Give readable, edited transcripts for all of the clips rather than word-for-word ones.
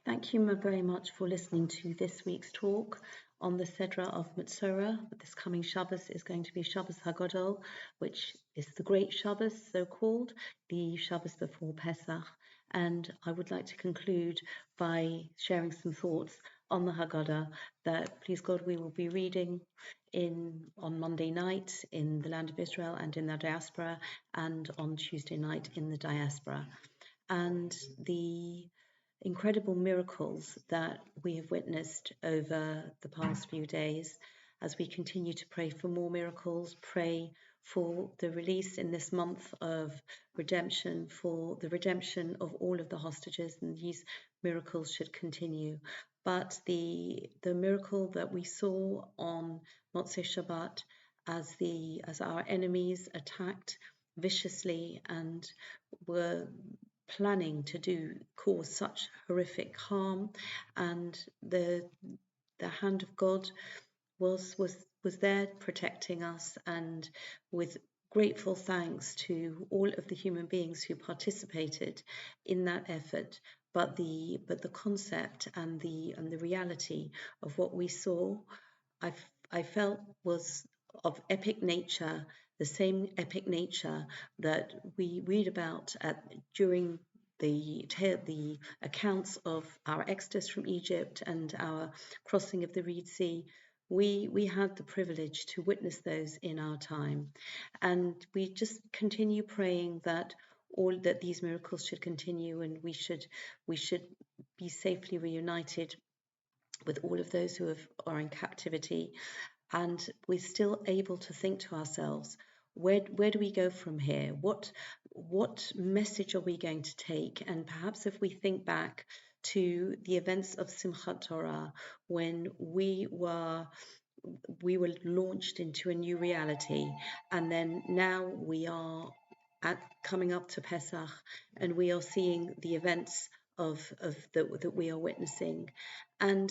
Thank you very much for listening to this week's talk on the Sedra of Metzora. This coming Shabbos is going to be Shabbat Hagadol, which is the Great Shabbos, so called, the Shabbos before Pesach. And I would like to conclude by sharing some thoughts on the Haggadah that, please God, we will be reading on Monday night in the land of Israel and in the diaspora, and on Tuesday night in the diaspora. And the incredible miracles that we have witnessed over the past few days, as we continue to pray for more miracles, pray for the release in this month of redemption, for the redemption of all of the hostages, and these miracles should continue. But the miracle that we saw on Metzora Shabbat, as our enemies attacked viciously and were planning to cause such horrific harm, and the hand of God was there protecting us, and with grateful thanks to all of the human beings who participated in that effort. But the concept and the reality of what we saw, I felt was of epic nature, the same epic nature that we read about during the accounts of our exodus from Egypt and our crossing of the Red Sea. We had the privilege to witness those in our time, and we just continue praying that these miracles should continue, and we should be safely reunited with all of those who are in captivity, and we're still able to think to ourselves, where do we go from here? What message are we going to take? And perhaps if we think back to the events of Simchat Torah, when we were launched into a new reality, and then now we are coming up to Pesach, and we are seeing the events that we are witnessing. And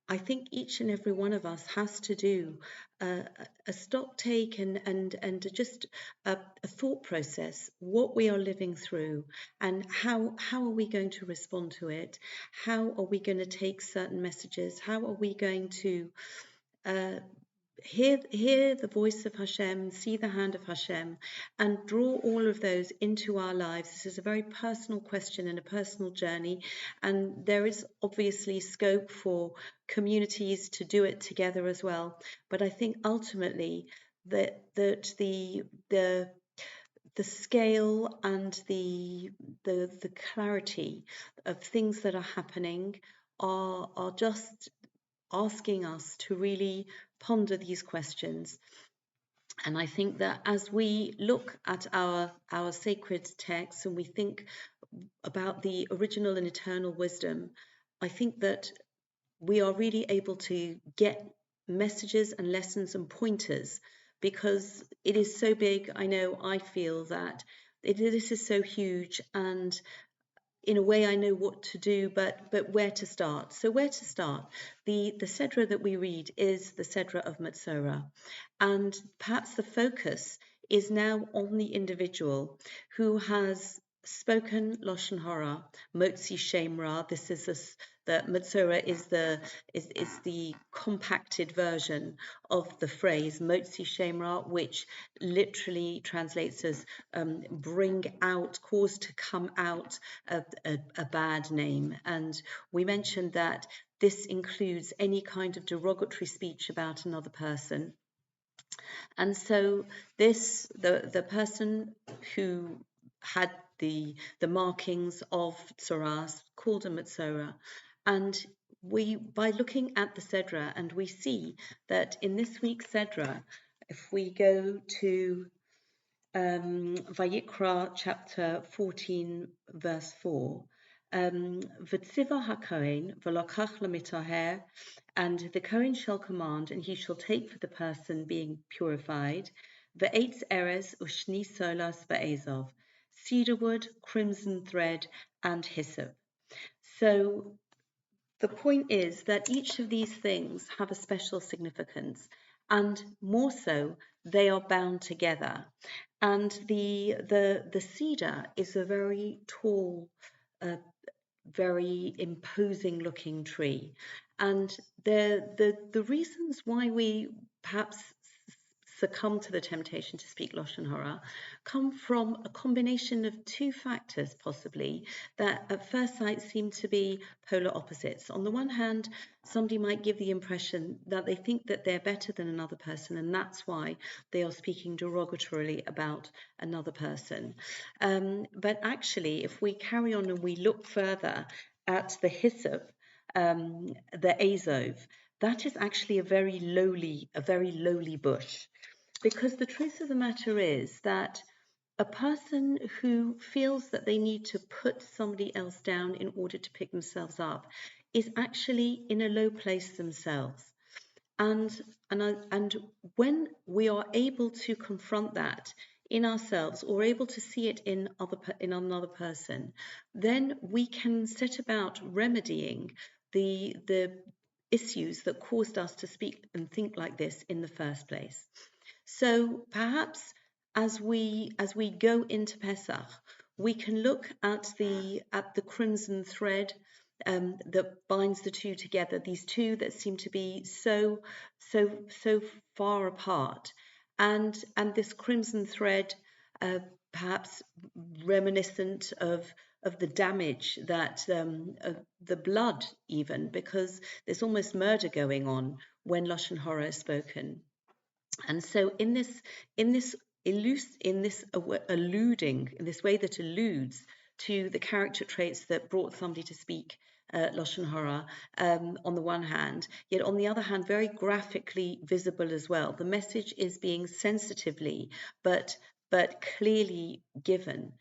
I think each and every one of us has to do a stock take and just a thought process, what we are living through, and how are we going to respond to it? How are we going to take certain messages? How are we going to hear the voice of Hashem, see the hand of Hashem, and draw all of those into our lives? This is a very personal question and a personal journey, and there is obviously scope for communities to do it together as well. But I think ultimately that the scale and the clarity of things that are happening are just asking us to really ponder these questions. And I think that as we look at our sacred texts and we think about the original and eternal wisdom, I think that we are really able to get messages and lessons and pointers, because it is so big. I feel that this is so huge, and in a way I know what to do, but where to start? So where to start? The Sedra that we read is the Sedra of Metzora, and perhaps the focus is now on the individual who has spoken Lashon Hara, Motzi Shem Ra. This is the Metzora is the compacted version of the phrase Motzi Shem Ra, which literally translates as bring out, cause to come out a bad name. And we mentioned that this includes any kind of derogatory speech about another person. And so the person who had the markings of Tzoras called a Metzora, and by looking at the Sedra, and we see that in this week's Sedra, if we go to Vayikra chapter 14 verse 4, V'tziva HaKohen v'lokach lemitaher, and the Kohen shall command, and he shall take for the person being purified, ve'etz erez ushni solas ve'ezov, cedar wood, crimson thread, and hyssop. So the point is that each of these things have a special significance, and more so, they are bound together. And the cedar is a very tall very imposing looking tree. And the reasons why we perhaps succumb to the temptation to speak Lashon Hara come from a combination of two factors, possibly, that at first sight seem to be polar opposites. On the one hand, somebody might give the impression that they think that they're better than another person, and that's why they are speaking derogatorily about another person. But actually, if we carry on and we look further at the hyssop, the azov, that is actually a very lowly bush. Because the truth of the matter is that a person who feels that they need to put somebody else down in order to pick themselves up is actually in a low place themselves. And when we are able to confront that in ourselves or able to see it in another person, then we can set about remedying the issues that caused us to speak and think like this in the first place. So perhaps as we go into Pesach, we can look at the crimson thread that binds the two together. These two that seem to be so far apart, and this crimson thread, perhaps reminiscent of the damage that the blood, even, because there's almost murder going on when Lashon Hara is spoken. And so in this way that alludes to the character traits that brought somebody to speak Lashon Hara, on the one hand, yet on the other hand, very graphically visible as well. The message is being sensitively but clearly given,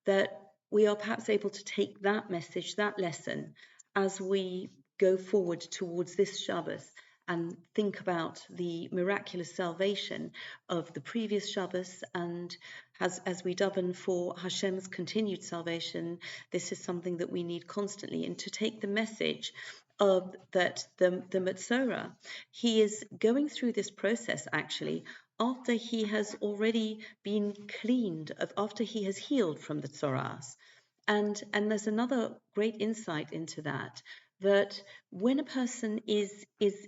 that we are perhaps able to take that message, that lesson, as we go forward towards this Shabbos and think about the miraculous salvation of the previous Shabbos, and as we daven for Hashem's continued salvation, this is something that we need constantly. And to take the message of that the Metzora, he is going through this process actually after he has already been cleaned, after he has healed from the tzoras. And there's another great insight into that when a person is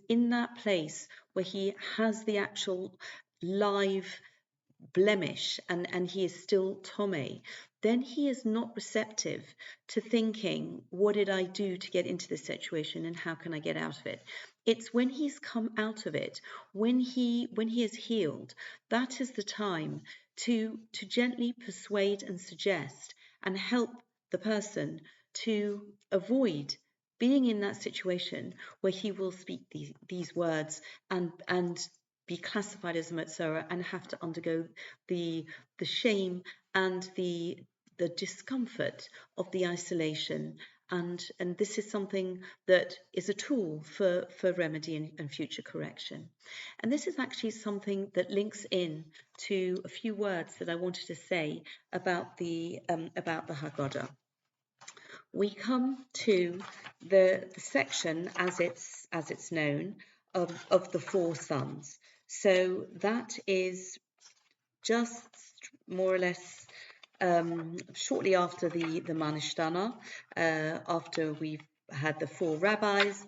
in that place where he has the actual live blemish and he is still Tome, then he is not receptive to thinking, what did I do to get into this situation and how can I get out of it? It's when he's come out of it, when he is healed, that is the time to gently persuade and suggest and help the person to avoid being in that situation where he will speak these words and be classified as a Metzora and have to undergo the shame and the discomfort of the isolation. And this is something that is a tool for remedy and future correction. And this is actually something that links in to a few words that I wanted to say about the Haggadah. We come to the section as it's known of the four sons. So that is just more or less shortly after the Manishtana, after we've had the four rabbis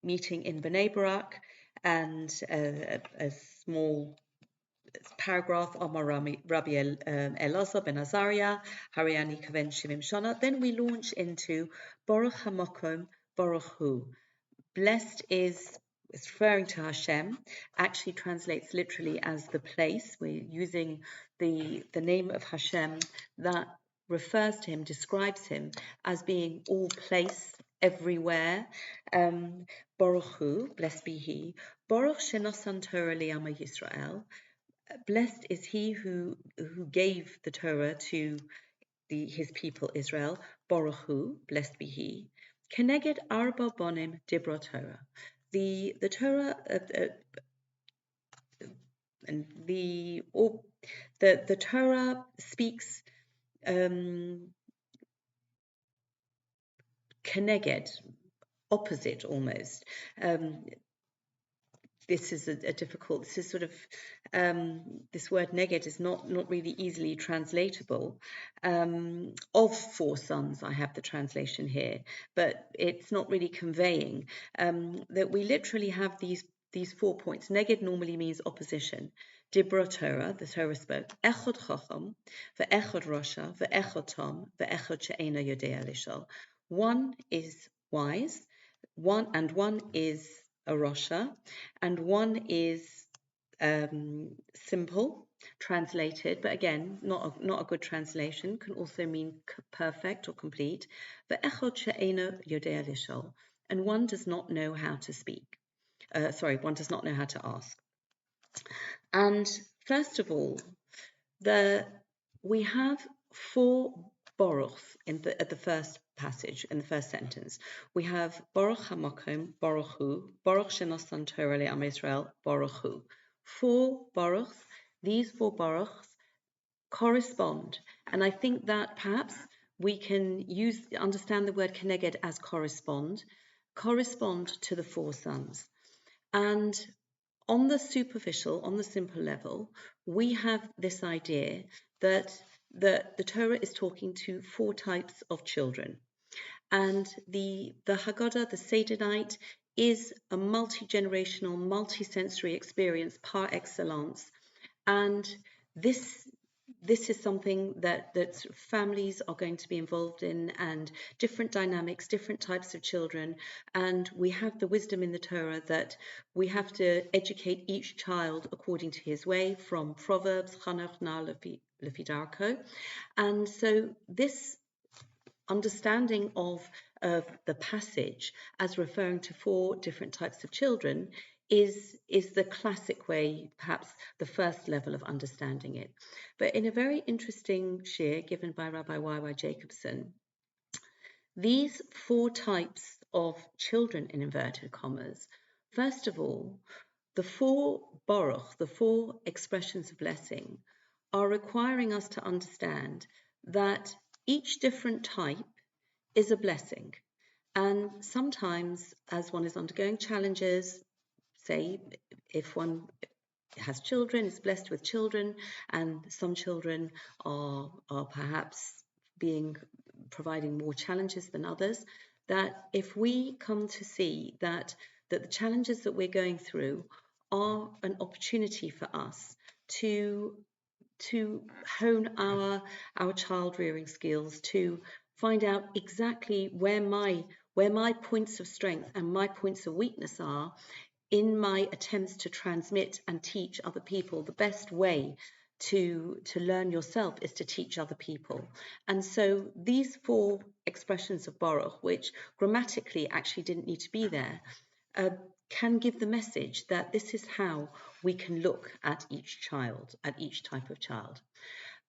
meeting in Bnei Barak, and a small paragraph Amar Rabbi Elazar ben Azariah, Hariani Kaven Shimim Shana. Then we launch into Baruch HaMakom Baruch Hu. Blessed is referring to Hashem, actually translates literally as the place. We're using the name of Hashem that refers to him, describes him as being all place, everywhere. Baruch Hu, blessed be he. Baruch Shenosan Torah Li'ama Yisrael. Blessed is he who gave the Torah to his people Israel. Baruch Hu, blessed be he. Keneged Arba Bonim Dibra Torah. The Torah and the Torah speaks keneged, opposite almost. this is a difficult, this is sort of, this word neged is not really easily translatable. Of 4 sons, I have the translation here, but it's not really conveying that we literally have these 4 points. Neged normally means opposition. Dibra Torah, the Torah spoke, Echod Chacham, ve'echod Rasha, ve'echod Tom, ve'echod she'ena yodea lishol. One is wise, one is a Rasha, and one is simple, translated, but again, not a good translation, can also mean perfect or complete. Ve'echod she'ena yodea lishol, and one does not know how to speak. One does not know how to ask. And first of all, we have 4 baruchs at the first passage, in the first sentence. We have Baruch HaMakom, Baruch Hu, Baruch Shenosan Torah le'am Yisrael, Baruch Hu. 4 baruchs. These 4 baruchs correspond, and I think that perhaps we can understand the word keneged as correspond to the 4 sons. And on the superficial, on the simple level, we have this idea that the Torah is talking to 4 types of children. And the Haggadah, the Seder night, is a multi-generational, multi-sensory experience par excellence. And this is something that families are going to be involved in, and different dynamics, different types of children. And we have the wisdom in the Torah that we have to educate each child according to his way, from Proverbs, Chanach na lefi darko. And so this understanding of the passage as referring to 4 different types of children is the classic way, perhaps the first level of understanding it. But in a very interesting shir given by Rabbi Y.Y. Jacobson, these 4 types of children, in inverted commas, first of all, the 4 baruch, the 4 expressions of blessing, are requiring us to understand that each different type is a blessing. And sometimes, as one is undergoing challenges, say if one has children, is blessed with children, and some children are perhaps providing more challenges than others, that if we come to see that the challenges that we're going through are an opportunity for us to hone our child rearing skills, to find out exactly where my points of strength and my points of weakness are in my attempts to transmit and teach other people. The best way to learn yourself is to teach other people. And so these 4 expressions of Baruch, which grammatically actually didn't need to be there, can give the message that this is how we can look at each child, at each type of child.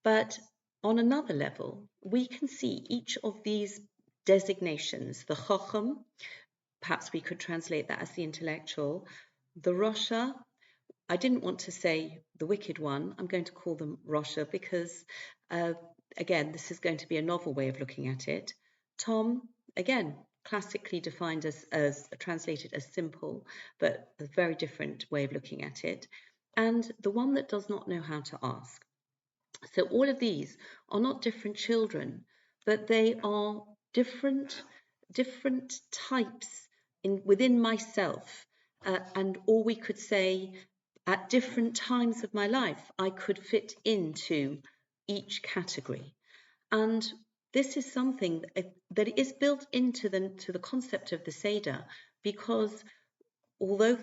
But on another level, we can see each of these designations, the Chacham, perhaps we could translate that as the intellectual, the Rasha, I didn't want to say the wicked one, I'm going to call them Rasha because, again, this is going to be a novel way of looking at it. Tom, again, classically defined as translated as simple, but a very different way of looking at it. And the one that does not know how to ask. So all of these are not different children, but they are different types within myself, or we could say at different times of my life I could fit into each category. And this is something that is built into the concept of the Seder, because although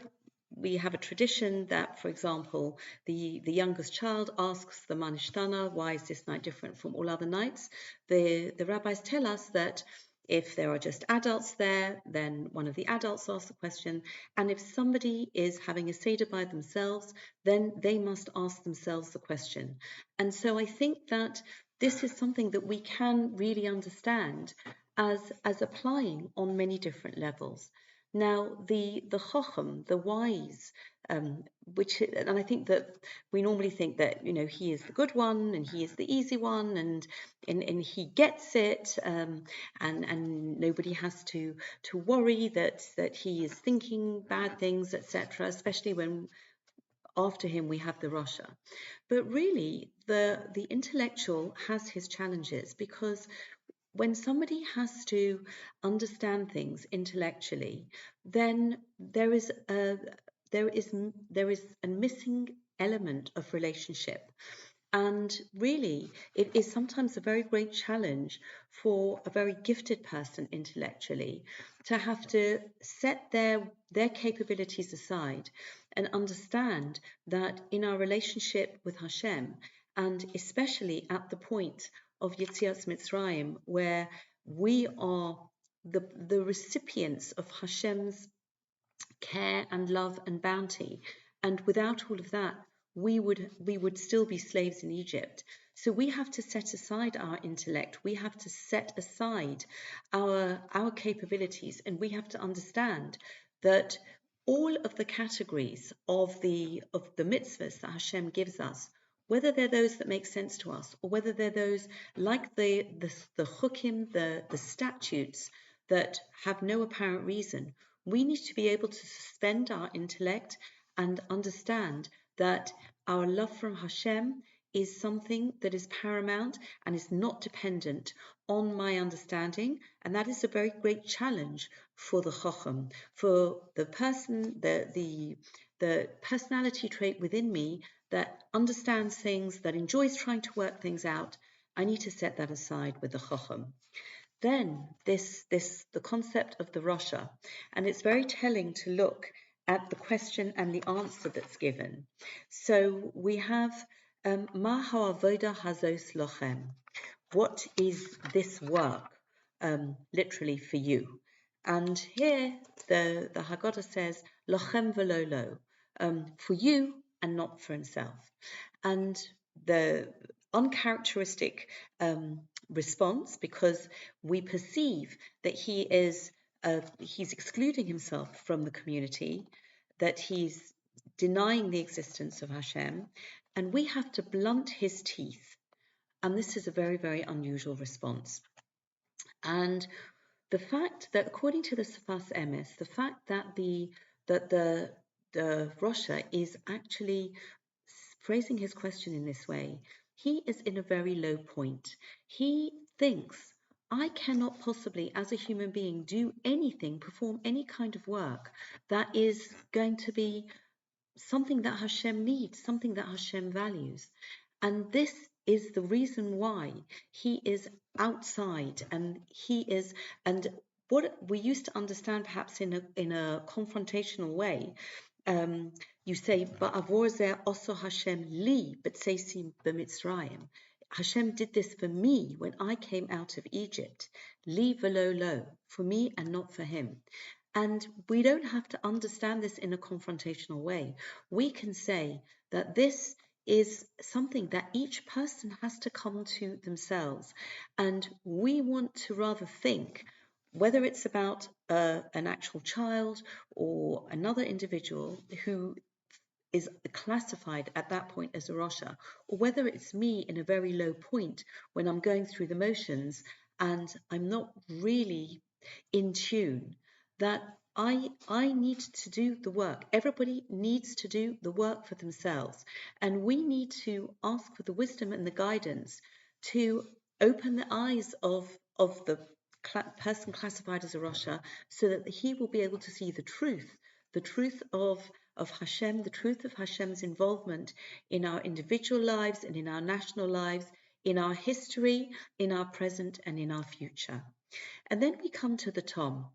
we have a tradition that, for example, the youngest child asks the Manishtana, why is this night different from all other nights? The rabbis tell us that if there are just adults there, then one of the adults asks the question, and if somebody is having a Seder by themselves, then they must ask themselves the question. And so I think that this is something that we can really understand as applying on many different levels. Now, the Chacham, the wise, and I think that we normally think that, he is the good one and he is the easy one, and he gets it, and nobody has to worry that he is thinking bad things, etc., especially when after him we have the Rasha. But really, the intellectual has his challenges, because when somebody has to understand things intellectually, then there is a missing element of relationship. And really, it is sometimes a very great challenge for a very gifted person intellectually to have to set their capabilities aside and understand that in our relationship with Hashem, and especially at the point of Yetzias Mitzrayim, where we are the recipients of Hashem's care and love and bounty, and without all of that, we would still be slaves in Egypt. So we have to set aside our intellect, we have to set aside our capabilities, and we have to understand that all of the categories of the mitzvahs that Hashem gives us, whether they're those that make sense to us, or whether they're those like the chukim, the statutes that have no apparent reason, we need to be able to suspend our intellect and understand that our love from Hashem is something that is paramount and is not dependent on my understanding. And that is a very great challenge for the Chacham, for the person, the personality trait within me that understands things, that enjoys trying to work things out. I need to set that aside with the Chacham. Then the concept of the Rasha, and it's very telling to look at the question and the answer that's given. So we have Ma ha'avoda hazos lochem. What is this work, literally for you? And here the Haggadah says lochem velo lo, for you and not for himself. And the uncharacteristic response, because we perceive that he's excluding himself from the community, that he's denying the existence of Hashem, and we have to blunt his teeth. And this is a very, very unusual response. And the fact that, according to the Sfas Emes, the fact that the Rasha is actually phrasing his question in this way, he is in a very low point. He thinks, I cannot possibly, as a human being, do anything, perform any kind of work that is going to be something that Hashem needs, something that Hashem values. And this is the reason why he is outside, and what we used to understand perhaps in a confrontational way. You say, Ba'avor zeh oso Hashem li b'tzeisim b'Mitzrayim. Hashem did this for me when I came out of Egypt. Li velo lo, for me and not for him. And we don't have to understand this in a confrontational way. We can say that this is something that each person has to come to themselves. And we want to rather think, whether it's about an actual child or another individual who is classified at that point as a Rasha, or whether it's me in a very low point when I'm going through the motions and I'm not really in tune, that I need to do the work. Everybody needs to do the work for themselves. And we need to ask for the wisdom and the guidance to open the eyes of the person classified as a Rasha, so that he will be able to see the truth of Hashem, the truth of Hashem's involvement in our individual lives and in our national lives, in our history, in our present and in our future. And then we come to the Tom.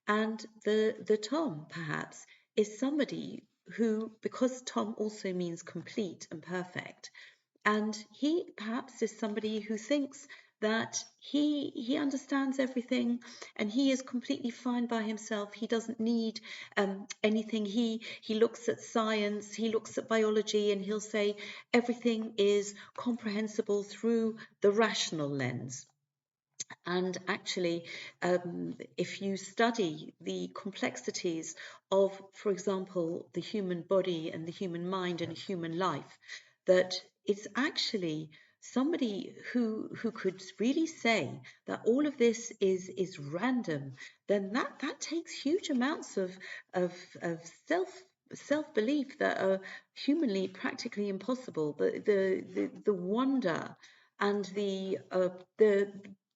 And the Tom, perhaps, is somebody who, because Tom also means complete and perfect, and he perhaps is somebody who thinks that he understands everything and he is completely fine by himself. He doesn't need anything. He looks at science, he looks at biology, and he'll say everything is comprehensible through the rational lens. And actually, if you study the complexities of, for example, the human body and the human mind and human life, that it's actually somebody who could really say that all of this is random, then that takes huge amounts of self belief that are humanly practically impossible. The wonder and the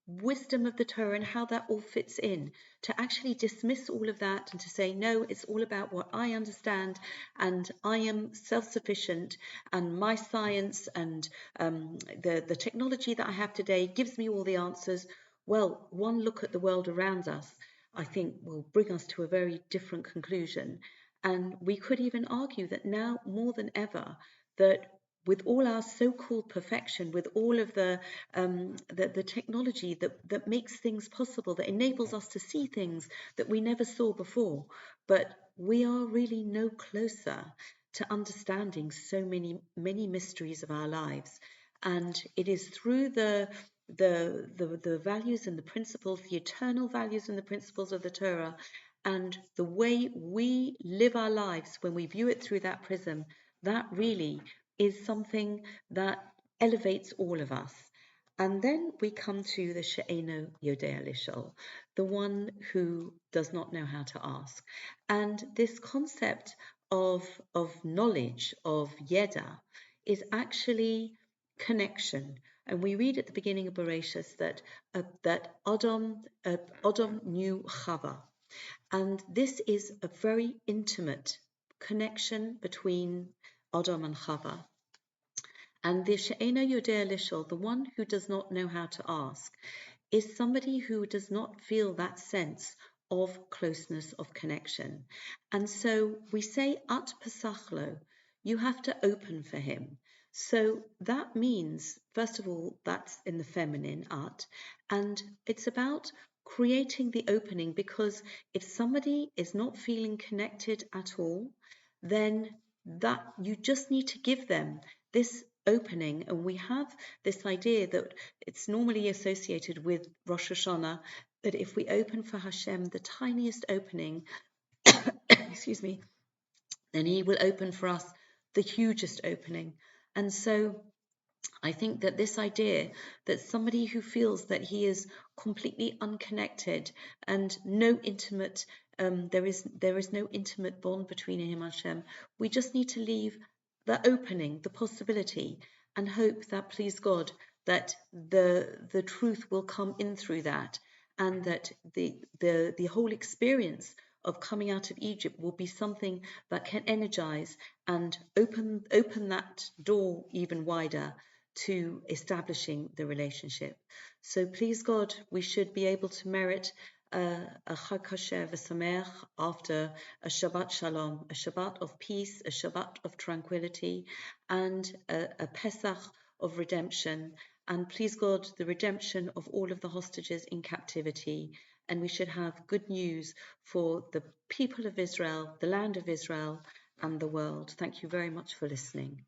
wisdom of the Torah and how that all fits in, to actually dismiss all of that and to say, no, it's all about what I understand, and I am self-sufficient, and my science and the technology that I have today gives me all the answers. Well, one look at the world around us, I think, will bring us to a very different conclusion. And we could even argue that now more than ever, that with all our so-called perfection, with all of the technology that makes things possible, that enables us to see things that we never saw before, but we are really no closer to understanding so many mysteries of our lives. And it is through the values and the principles, the eternal values and the principles of the Torah, and the way we live our lives when we view it through that prism, that really is something that elevates all of us. And then we come to the She'eno Yodea Lishol, the one who does not know how to ask. And this concept of knowledge, of Yeda, is actually connection. And we read at the beginning of Bereshis that Adam knew Chava. And this is a very intimate connection between Adam and Chava. And the She'ena Yodea Lishol, the one who does not know how to ask, is somebody who does not feel that sense of closeness, of connection. And so we say, At Pesachlo, you have to open for him. So that means, first of all, that's in the feminine, at, and it's about creating the opening, because if somebody is not feeling connected at all, then that you just need to give them this opening. And we have this idea that it's normally associated with Rosh Hashanah, that if we open for Hashem the tiniest opening, excuse me, then he will open for us the hugest opening. And so I think that this idea that somebody who feels that he is completely unconnected and no intimate, there is no intimate bond between him and Hashem, we just need to leave the opening, the possibility, and hope that, please God, that the truth will come in through that, and that the whole experience of coming out of Egypt will be something that can energize and open that door even wider to establishing the relationship. So please God, we should be able to merit a Chag Kasher v'Sameach after a Shabbat Shalom, a Shabbat of peace, a Shabbat of tranquility, and a Pesach of redemption. And please God, the redemption of all of the hostages in captivity. And we should have good news for the people of Israel, the land of Israel, and the world. Thank you very much for listening.